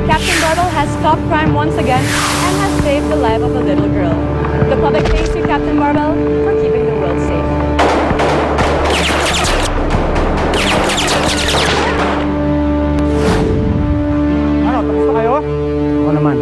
Captain Barbell has stopped crime once again and has saved the life of a little girl. The public thanks you, Captain Barbell, for keeping the world safe. Ano, tapos na kayo? Ako naman.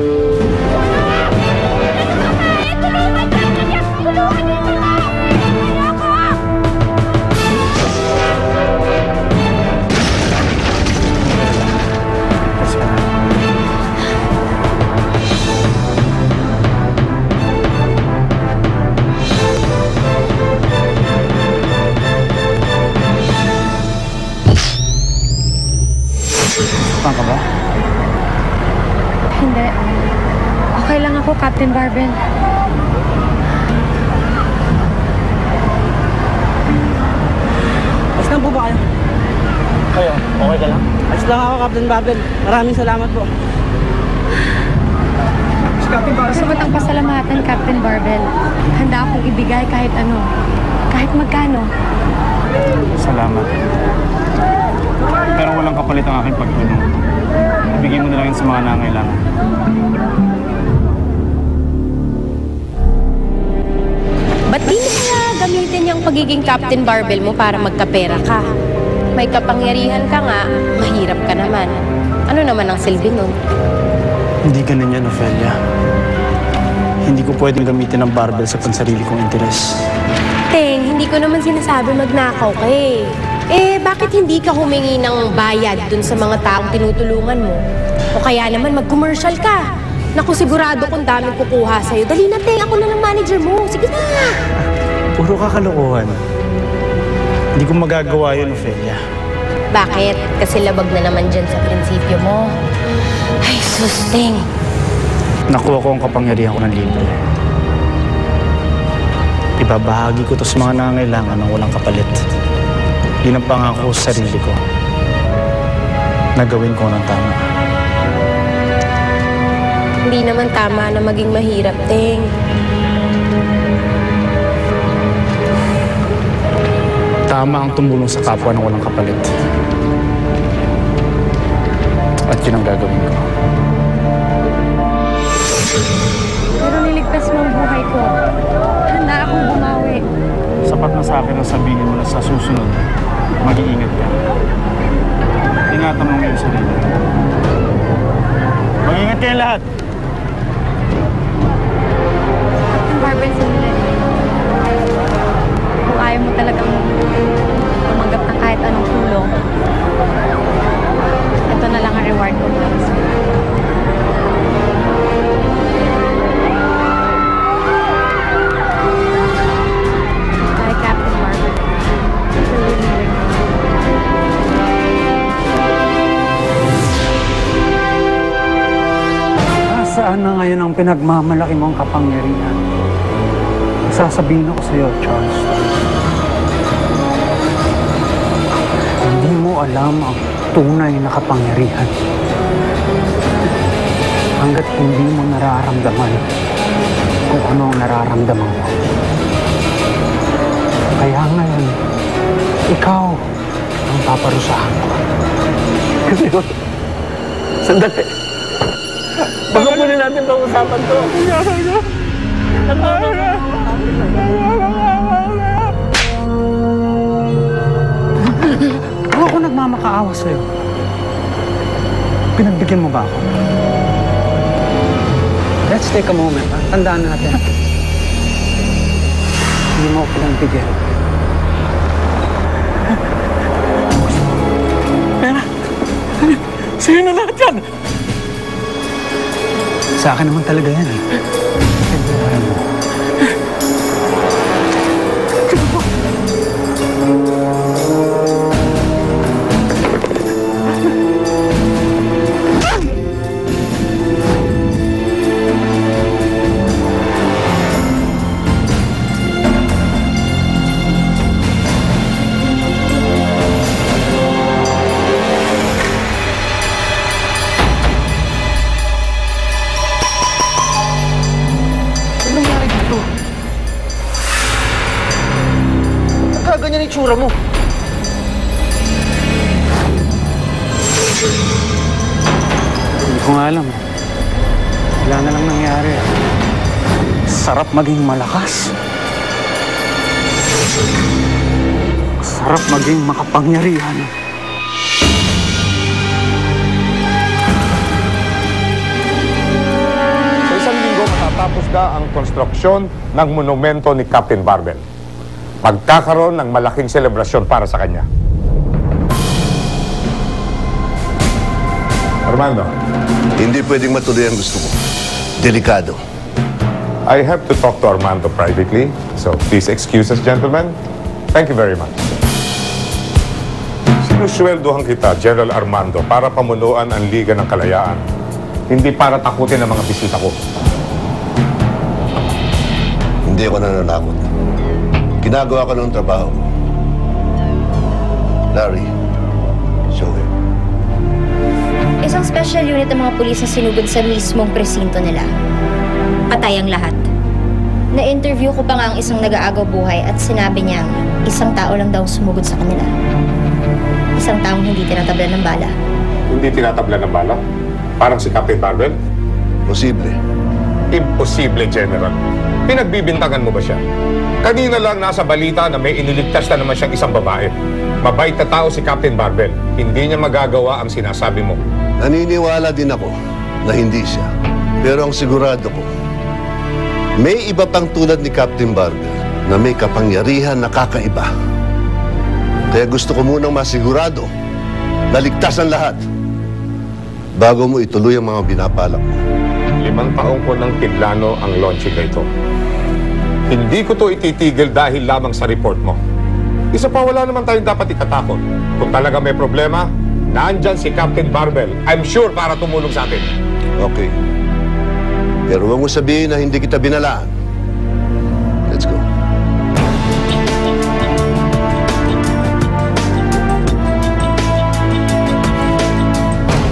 Saan ka ba? Hindi. Okay lang ako, Captain Barbell. Ayos lang po ba kayo? Kayo, okay ka lang? Ayos lang ako, Captain Barbell. Maraming salamat po. Gusto ko tang pasalamatan, Captain Barbell. Handa akong ibigay kahit ano. Kahit magkano. Salamat. Pero walang kapalit ang aking pagtulong. Ibigay mo na lang yun sa mga nangailangan. Ba't di mo kaya gamitin yung pagiging Captain Barbell mo para magkapera ka? May kapangyarihan ka nga, mahirap ka naman. Ano naman ang silbi nun? Hindi ganun yan, Ophelia. Hindi ko pwedeng gamitin ang barbell sa pansarili kong interes. Teng, hindi ko naman sinasabi magnakaw ka eh. Bakit hindi ka humingi ng bayad dun sa mga taong tinutulungan mo? O kaya naman mag-commercial ka? Naku, sigurado kung daming kukuha sa'yo. Dali na, Teng, ako na lang manager mo. Sige na! Puro kakalokohan. Hindi ko magagawa yun, Ophelia. Bakit? Kasi labag na naman dyan sa prinsipyo mo. Ay, sus, Teng. Nakuha ko ang kapangyarihan ko ng libre. Ibabahagi ko to sa mga nangangailangan ng walang kapalit. Yun ang pangako sa sarili ko. Nagawin ko ng tama. Hindi naman tama na maging mahirap, Teng. Tama ang tumulong sa kapwa ng walang kapalit. At yun ang gagawin ko. Pero niligtas mo ang buhay ko. Handa akong bumawi. Sapat na sa akin ang sabihin mo na sa susunod, mag-iingat ka. Ingatan mo ngayon sarili. Mag-ingat kayo lahat! Captain Barbell, sandali. Kung ayaw mo talagang tumanggap ng kahit anong tulong, ito na lang ang reward ko para sa'yo. Bye, Captain Barbell. Saan na ngayon ang pinagmamalaki mong kapangyarihan? Sasabihin ako sa iyo, Charles. Hindi mo alam ang tunay na kapangyarihan. Hanggat hindi mo nararamdaman kung ano ang nararamdaman ko. Kaya ngayon, ikaw ang paparusahan ko. Kasi sandali. Baka muna natin pag-usapan to. Kung ako nagmamakaawa sa'yo, pinagbigyan mo ba ako? Let's take a moment. Tandaan natin. Hindi mo ako pinagbigyan. Pera, sa'yo na lahat yan. Sa akin naman talaga yan eh. Pagbuhay mo. ganyan yung tsura mo? Hindi ko nga alam. Wala na lang nangyari. Sarap maging malakas. Sarap maging makapangyarihan. Sa isang linggo matatapos na ang konstruksyon ng monumento ni Captain Barbel. Magkakaroon ng malaking selebrasyon para sa kanya. Armando, Hindi pwedeng matuloy ang gusto mo. Delikado. I have to talk to Armando privately, so please excuse us, gentlemen. Thank you very much. Sinusweldohan kita, General Armando, para pamunuan ang Liga ng Kalayaan. Hindi para takutin ang mga bisita ko. Hindi ako nananakot. Ginagawa ko ng trabaho ko. Larry, show him. Isang special unit ng mga pulis na sinugod sa mismong presinto nila. Patay ang lahat. Na-interview ko pa nga ang isang nag-aagaw buhay at sinabi niyang isang tao lang daw sumugod sa kanila. Isang taong hindi tinatablan ng bala. Hindi tinatabla ng bala? Parang si Captain Barbel? Posible. Imposible, General. Pinagbibintangan mo ba siya? Kanina lang nasa balita na may iniligtas na naman siyang isang babae. Mabait na tao si Captain Barbel. Hindi niya magagawa ang sinasabi mo. Naniniwala din ako na hindi siya. Pero ang sigurado ko, may iba pang tulad ni Captain Barbel na may kapangyarihan na kakaiba. Kaya gusto ko munang masigurado na ligtas ang lahat bago mo ituloy ang mga binapalak mo. 5 taong ko ng pinlano ang launching na ito. Hindi ko to ititigil dahil lamang sa report mo. Isa pa, wala naman tayong dapat ikatakot. Kung talaga may problema, nandyan si Captain Barbel. I'm sure para tumulong sa atin. Okay. Pero huwag mo sabihin na hindi kita binalaan. Let's go.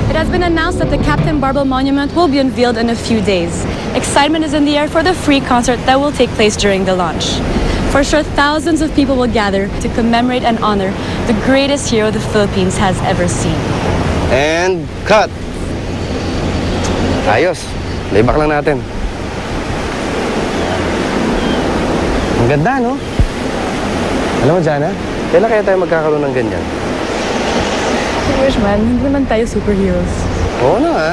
It has been announced that the Captain Barbel Monument will be unveiled in a few days. Excitement is in the air for the free concert that will take place during the launch. For sure, thousands of people will gather to commemorate and honor the greatest hero the Philippines has ever seen. And cut! Ayos. Layback lang natin. Ang ganda, no? Alam mo, Jana, kailan kaya tayo magkakaroon ng ganyan? Wish man, hindi naman tayo superheroes. Oo na nga.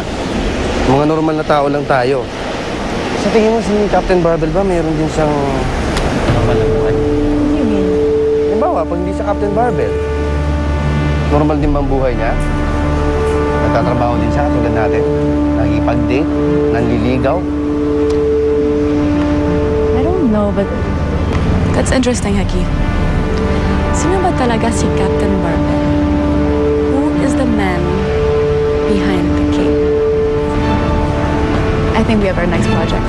Mga normal na tao lang tayo. Sa tingin mo si Captain Barbel ba, mayroon din siyang normal na buhay? What do you mean? Halimbawa, pag hindi siya Captain Barbel, normal din bang buhay niya? Nagtatrabaho din siya tulad natin? Nagipag-date? Nanliligaw? I don't know, but that's interesting, Haki. Sino ba talaga si Captain Barbel? Who is the man behind the cape? I think we have our next project.